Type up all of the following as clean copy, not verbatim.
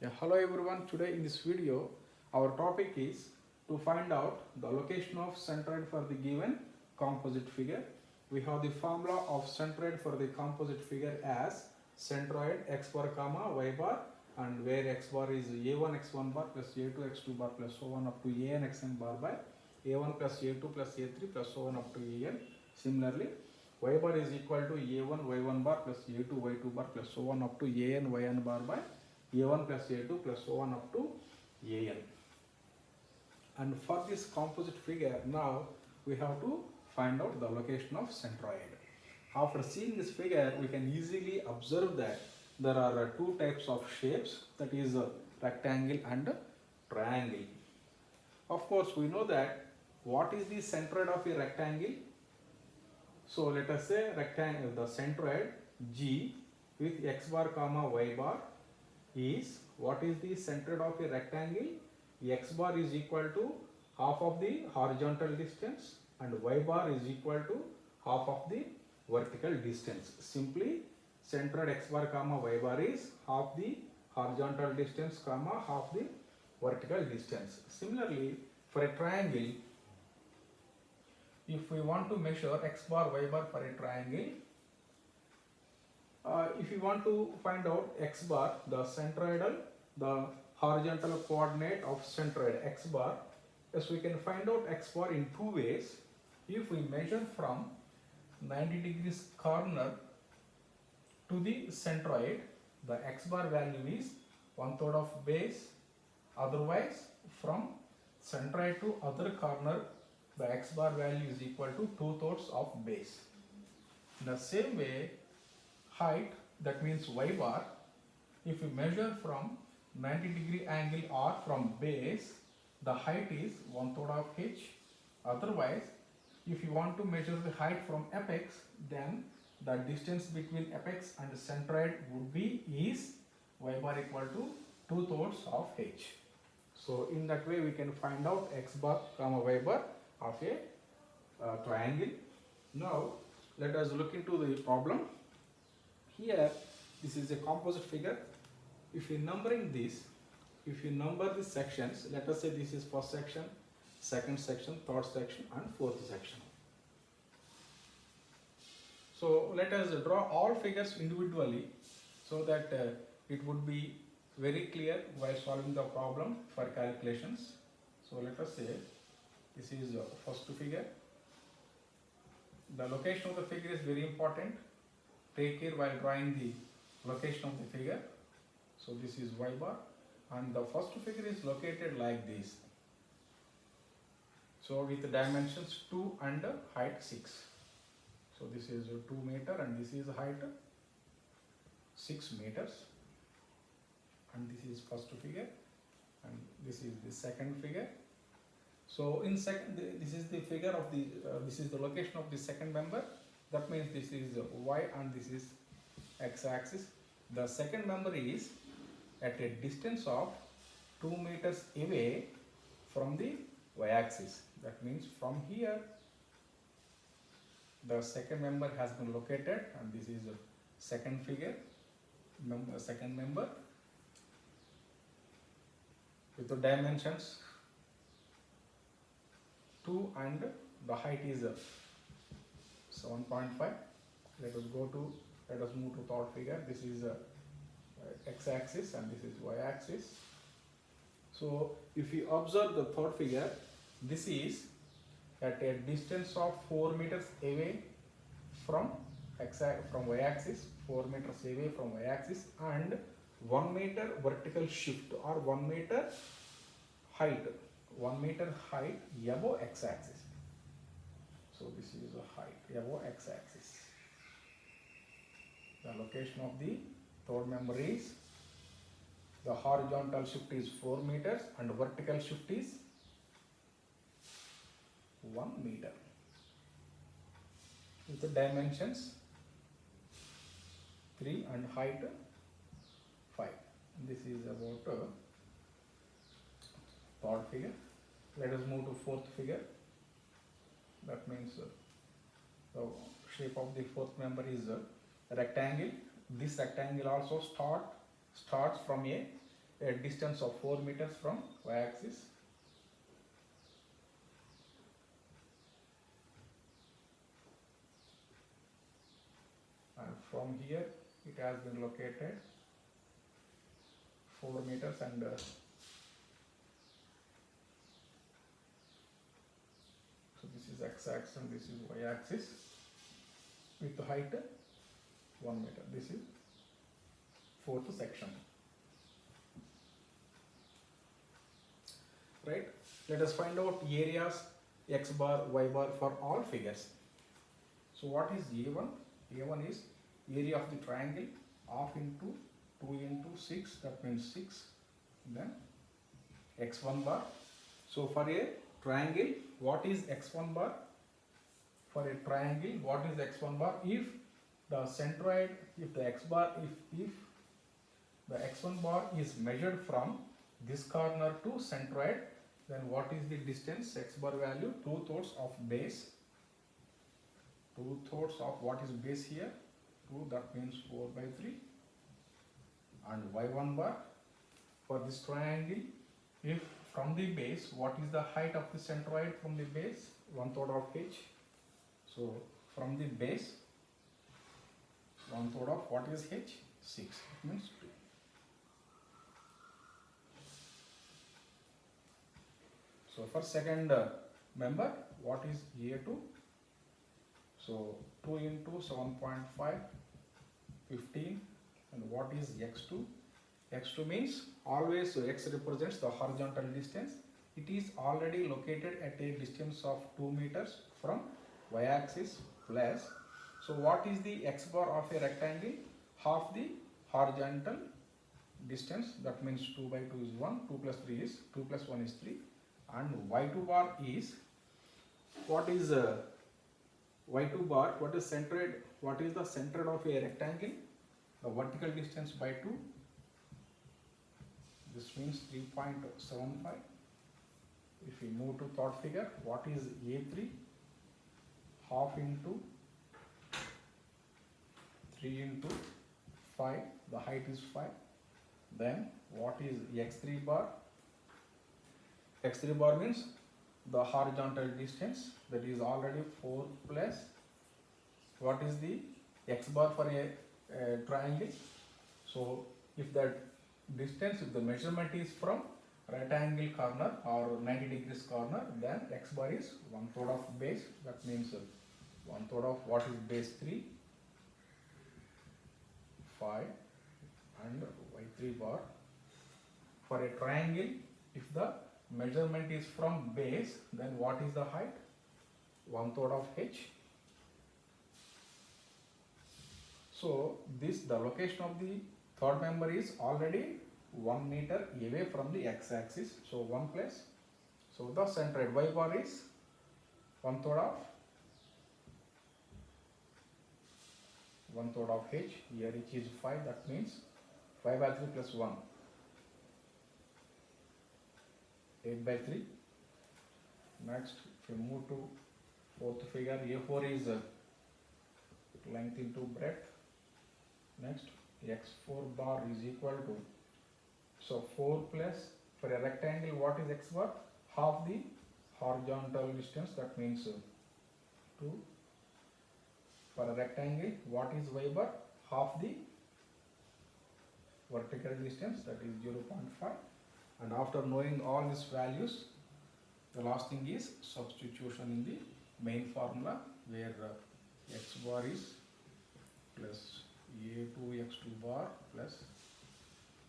Yeah, hello everyone. Today in this video, our topic is to find out the location of centroid for the given composite figure. We have the formula of centroid for the composite figure as centroid x bar comma y bar, and where x bar is a1 x1 bar plus a2 x2 bar plus so on up to an xn bar by a1 plus a2 plus a3 plus so on up to an. Similarly, y bar is equal to a1 y1 bar plus a2 y2 bar plus so on up to an yn bar by a1 plus a2 plus so on up to an. And for this composite figure, now we have to find out the location of centroid. After seeing this figure, we can easily observe that there are two types of shapes, that is a rectangle and a triangle. Of course, we know that what is the centroid of a rectangle. So let us say rectangle, the centroid G with x bar comma y bar is, what is the centroid of a rectangle? X bar is equal to half of the horizontal distance and y bar is equal to half of the vertical distance. Simply centroid x bar comma y bar is half the horizontal distance comma half the vertical distance. Similarly, for a triangle, if we want to measure x bar y bar for a triangle, if you want to find out x bar, the centroidal, the horizontal coordinate of centroid x bar, yes, we can find out x bar in two ways. If we measure from 90 degrees corner to the centroid, the x bar value is 1/3 of base. Otherwise, from centroid to other corner, the x bar value is equal to 2/3 of base. In the same way, height, that means y bar, if we measure from 90-degree angle or from base, the height is 1/3 of h. Otherwise, if you want to measure the height from apex, then the distance between apex and centroid would be is y bar equal to 2/3 of h. So in that way we can find out x bar comma y bar of a triangle. Now let us look into the problem. Here this is a composite figure. If you numbering this, if you number the sections, let us say this is first section, second section, third section and fourth section. So let us draw all figures individually so that it would be very clear while solving the problem for calculations. So let us say this is first figure. The location of the figure is very important. Take care while drawing the location of the figure. So this is y bar and the first figure is located like this. So with the dimensions 2 and height 6. So this is 2 meter and this is height 6 meters. And this is first figure and this is the second figure. So in second, this is the figure of the, this is the location of the second member. That means this is y and this is x axis. The second member is at a distance of 2 meters away from the y axis. That means from here the second member has been located and this is a second figure, second member with the dimensions 2 and the height is 7.5. Let us move to third figure. This is x axis and this is y axis. So if you observe the third figure, this is at a distance of 4 meters away from y axis, 4 meters away from y axis, and 1 meter vertical shift or 1 meter height, 1 meter height above x axis. So this is a height above x axis. The location of the third member is, the horizontal shift is 4 meters and vertical shift is 1 meter. With the dimensions 3 and height 5. This is about third figure. Let us move to fourth figure. That means the shape of the fourth member is a rectangle. This rectangle also starts from a a distance of 4 meters from y-axis. And from here it has been located 4 meters and so this is x-axis and this is y-axis with the height 1 meter. This is fourth section. Right? Let us find out areas x bar, y bar for all figures. So what is A1? A1 is area of the triangle half into 2 into 6, that means 6. Then x1 bar. So for a triangle, what is x1 bar? For a triangle, what is x1 bar? If the centroid, if the x bar, if the x1 bar is measured from this corner to centroid, then what is the distance? X bar value 2/3 of base. 2/3 of what is base here? 2, that means 4/3. And y1 bar for this triangle, if from the base, what is the height of the centroid from the base? 1/3 of h. So from the base, 1/3 of what is h? 6. It means 2. So for second member, what is A2? So 2 into 7.5, 15. And what is x2? X2 means always, so x represents the horizontal distance. It is already located at a distance of 2 meters from y-axis plus. So what is the x bar of a rectangle? Half the horizontal distance, that means 2/2 is 1, 2 plus 3 is 2 plus 1 is 3. And y2 bar is, what is y2 bar? What is centroid? What is the centroid of a rectangle? The vertical distance by 2. This means 3.75. If we move to third figure, what is A3? Half into 3 into 5. The height is 5. Then what is x3 bar? x3 bar means the horizontal distance, that is already 4 plus. What is the x bar for a triangle? So if that distance, if the measurement is from right angle corner or 90 degrees corner, then x bar is 1/3 of base. That means 1/3 of what is base 3, 5, and y3 bar. For a triangle, if the measurement is from base, then what is the height? 1/3 of h. So this, the location of the third member is already 1 meter away from the x-axis. So 1 plus. So the centroid y bar is 1/3 of h. Here h is 5. That means 5/3 plus 1. 8/3. Next, if you move to fourth figure, A4 is length into breadth. Next, x4 bar is equal to, so 4 plus, for a rectangle, what is x bar? Half the horizontal distance, that means 2. For a rectangle, what is y bar? Half the vertical distance, that is 0.5. And after knowing all these values, the last thing is substitution in the main formula, where x bar is plus A2 x2 bar plus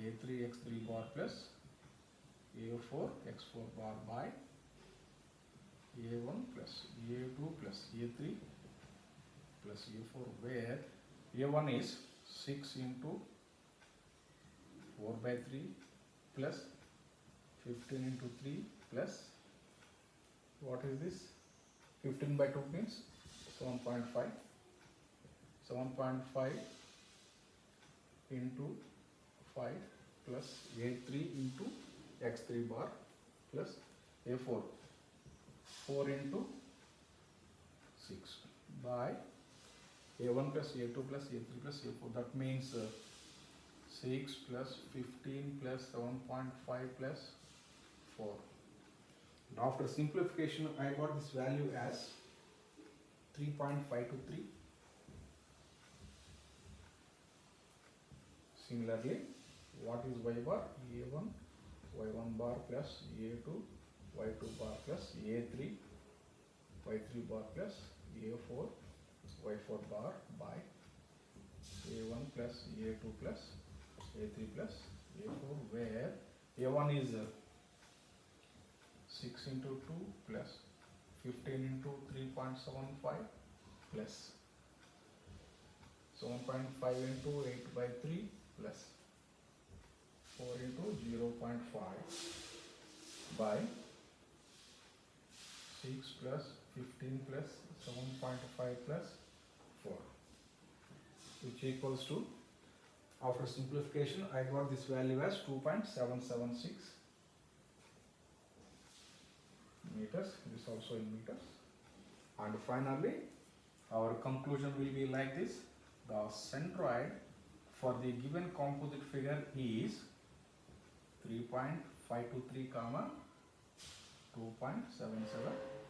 A3 x3 bar plus A4 x4 bar by A1 plus A2 plus A3 plus A4, where A1 is 6 into 4/3 plus 15 into 3 plus, what is this? 15/2 means 7.5. 7.5 into 5 plus A3 into x3 bar plus A4. 4 into 6 by A1 plus A2 plus A3 plus A4. That means 6 plus 15 plus 7.5 plus 4. And after simplification, I got this value as 3.523. Similarly, what is y bar? A1, y1 bar plus A2, y2 bar plus A3, y3 bar plus A4, y4 bar by A1 plus A2 plus A3 plus A4, where A1 is 6 into 2 plus 15 into 3.75 plus 7.5 into 8 by 3 plus 4 into 0.5 by 6 plus 15 plus 7.5 plus 4, which equals to, after simplification, I got this value as 2.776 meters. This also in meters. And finally, our conclusion will be like this: the centroid for the given composite figure is 3.523, 2.77